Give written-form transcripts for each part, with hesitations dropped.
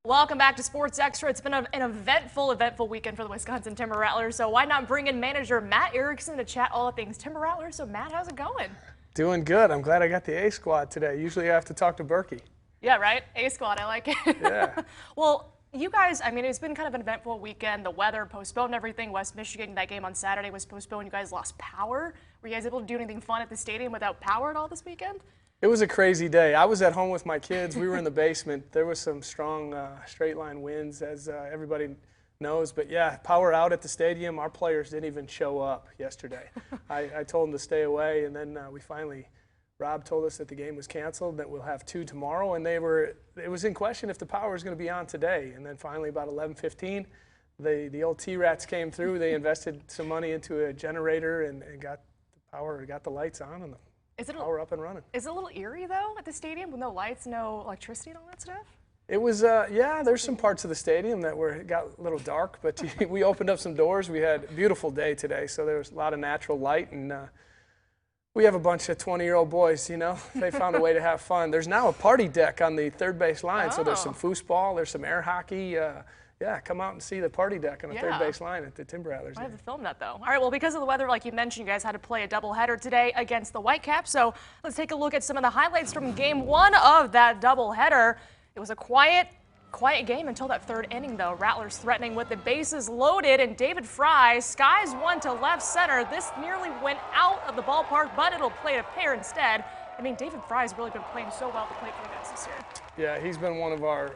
Welcome back to Sports Extra. It's been an eventful weekend for the Wisconsin Timber Rattlers, so why not bring in manager Matt Erickson to chat all things Timber Rattlers? So Matt, how's it going? Doing good. I'm glad I got the A squad today. Usually I have to talk to Berkey. Yeah, right? A squad, I like it. Yeah. Well, you guys, I mean, it's been kind of an eventful weekend. The weather postponed everything. West Michigan, that game on Saturday was postponed. You guys lost power. Were you guys able to do anything fun at the stadium without power at all this weekend? It was a crazy day. I was at home with my kids. We were in the basement. There was some strong straight line winds, as everybody knows. But yeah, power out at the stadium. Our players didn't even show up yesterday. I told them to stay away, and then Rob told us that the game was canceled, that we'll have 2 tomorrow, and it was in question if the power was going to be on today. And then finally, about 11:15, the old T-Rats came through. They invested some money into a generator and got the power, got the lights on, and the power up and running. Is it a little eerie, though, at the stadium with no lights, no electricity and all that stuff? It was, yeah, there's some parts of the stadium that got a little dark, but we opened up some doors. We had a beautiful day today, so there was a lot of natural light, and we have a bunch of 20-year-old boys, you know. They found a way to have fun. There's now a party deck on the third base line, so there's some foosball, there's some air hockey. Yeah, come out and see the party deck on the third base line at the Timber Rattlers. I have to film that, though. All right, well, because of the weather, like you mentioned, you guys had to play a doubleheader today against the Whitecaps. So let's take a look at some of the highlights from Game 1 of that doubleheader. It was a quiet game until that third inning, though. Rattlers threatening with the bases loaded, and David Fry skies one to left center. This nearly went out of the ballpark, but it'll play to pair instead. I mean, David Fry's really been playing so well at the plate for you guys this year. Yeah, he's been one of our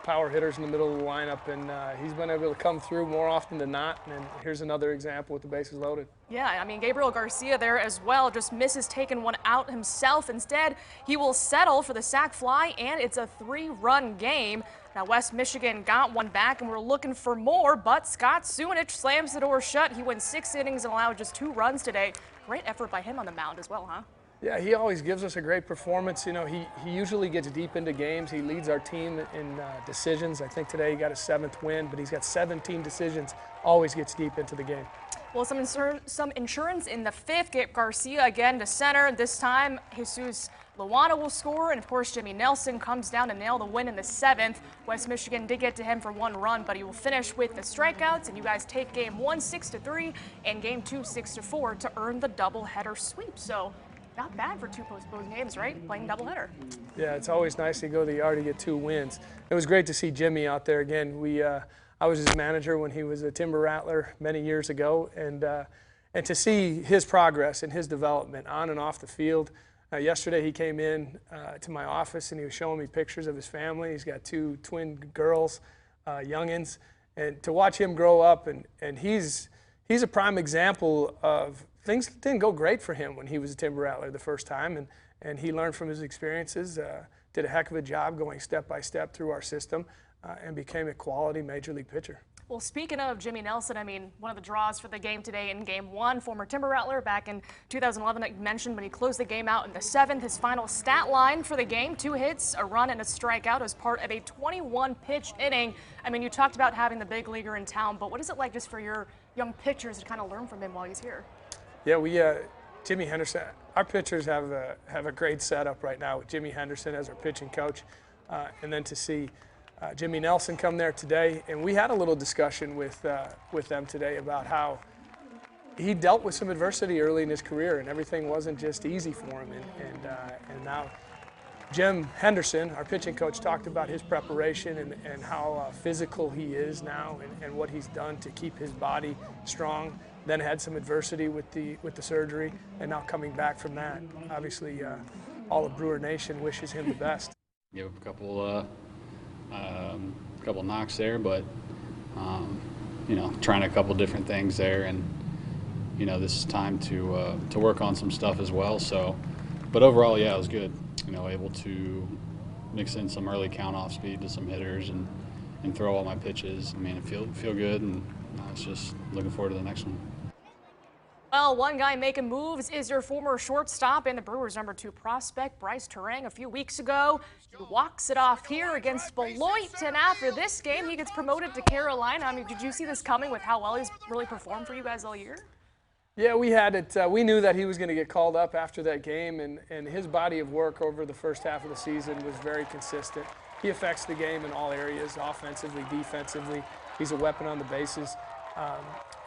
power hitters in the middle of the lineup, and he's been able to come through more often than not, and here's another example with the bases loaded. Yeah, I mean, Gabriel Garcia there as well just misses taking one out himself. Instead, he will settle for the sac fly, and it's a 3-run game. Now, West Michigan got one back, and we're looking for more, but Scott Sunich slams the door shut. He went 6 innings and allowed just 2 runs today. Great effort by him on the mound as well, huh? Yeah, he always gives us a great performance. You know, he usually gets deep into games. He leads our team in decisions. I think today he got his 7th win, but he's got 17 decisions, always gets deep into the game. Well, some insurance in the 5th. Gabe Garcia again to center. This time, Jesus Luana will score, and of course, Jimmy Nelson comes down to nail the win in the 7th. West Michigan did get to him for 1 run, but he will finish with the strikeouts, and you guys take Game 1 6-3 and Game 2 6-4 to earn the doubleheader sweep. So not bad for 2 postponed games, right? Playing doubleheader. Yeah, it's always nice to go to the yard to get 2 wins. It was great to see Jimmy out there again. I was his manager when he was a Timber Rattler many years ago, and to see his progress and his development on and off the field. Yesterday he came in to my office and he was showing me pictures of his family. He's got 2 twin girls, youngins, and to watch him grow up, and he's a prime example of things didn't go great for him when he was a Timber Rattler the first time, and he learned from his experiences, did a heck of a job going step by step through our system, and became a quality Major League pitcher. Well, speaking of Jimmy Nelson, I mean, one of the draws for the game today in Game 1, former Timber Rattler back in 2011, like you mentioned, when he closed the game out in the 7th. His final stat line for the game, 2 hits, a run, and a strikeout as part of a 21-pitch inning. I mean, you talked about having the big leaguer in town, but what is it like just for your young pitchers to kind of learn from him while he's here? Yeah, Jimmy Henderson, our pitchers have a great setup right now with Jimmy Henderson as our pitching coach, and then to see Jimmy Nelson come there today, and we had a little discussion with them today about how he dealt with some adversity early in his career, and everything wasn't just easy for him, and now Jim Henderson, our pitching coach, talked about his preparation and how physical he is now, and what he's done to keep his body strong. Then had some adversity with the surgery, and now coming back from that. Obviously, all of Brewer Nation wishes him the best. Give up a couple knocks there, but you know, trying a couple different things there, and you know, this is time to work on some stuff as well. So, but overall, yeah, it was good. You know, able to mix in some early count-off speed to some hitters and throw all my pitches. I mean, it feel good, and it's just looking forward to the next one. Well, one guy making moves is your former shortstop and the Brewers' #2 prospect, Bryce Tiding. A few weeks ago, he walks it off here against Beloit, and after this game, he gets promoted to Carolina. I mean, did you see this coming with how well he's really performed for you guys all year? Yeah, we had it. We knew that he was going to get called up after that game, and his body of work over the first half of the season was very consistent. he affects the game in all areas, offensively, defensively. He's a weapon on the bases.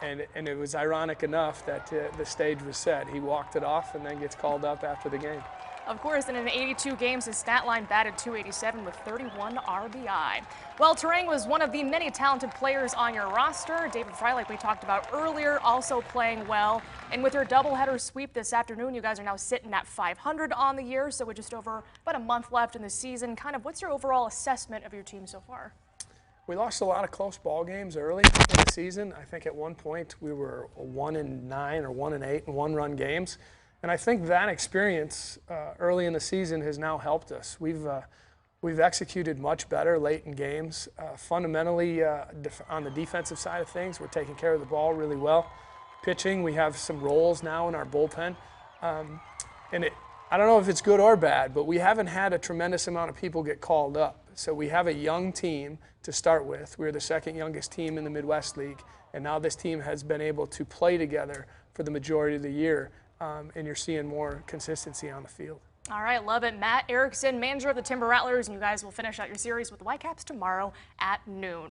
And it was ironic enough that the stage was set. He walked it off and then gets called up after the game. Of course, and in 82 games, his stat line batted .287 with 31 RBI. Well, Terang was one of the many talented players on your roster. David Fry, like we talked about earlier, also playing well. And with your doubleheader sweep this afternoon, you guys are now sitting at 500 on the year, so with just over about a month left in the season, kind of what's your overall assessment of your team so far? We lost a lot of close ball games early in the season. I think at one point we were 1-9 or 1-8 in one-run games. And I think that experience early in the season has now helped us. We've executed much better late in games. Fundamentally, on the defensive side of things, we're taking care of the ball really well. Pitching, we have some roles now in our bullpen. I don't know if it's good or bad, but we haven't had a tremendous amount of people get called up. So we have a young team to start with. We're the second youngest team in the Midwest League, and now this team has been able to play together for the majority of the year. And you're seeing more consistency on the field. All right, love it. Matt Erickson, manager of the Timber Rattlers, and you guys will finish out your series with the Whitecaps tomorrow at noon.